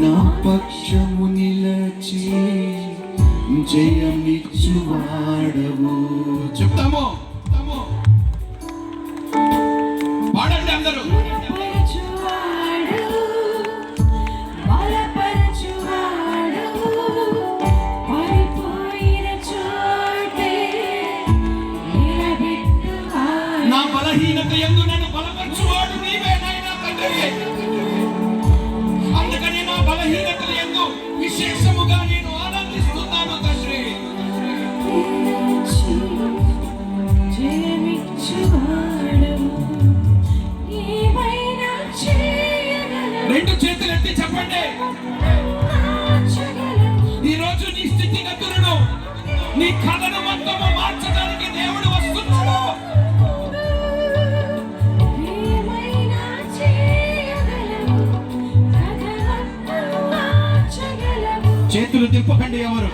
నా పక్షము నిలచి జయమిచ్చువాడవు. చెప్తాము పాడండి అందరూ. నా బలహీనత యందు నన్ను బలపరచువాడు నీవే నాయనా తండ్రి. అందుకని నా బలహీనతల యందు విశేషముగా నేను ఆనందిస్తున్నాను తండ్రి. రెండు చేతులు ఎత్తి చెప్పండి. ఈ రోజు నీ స్థితిగతులను, నీ కథను మొత్తము మార్చడానికి దేవుడు వస్తున్నాడు. చేతులు తిప్పకండి ఎవరు.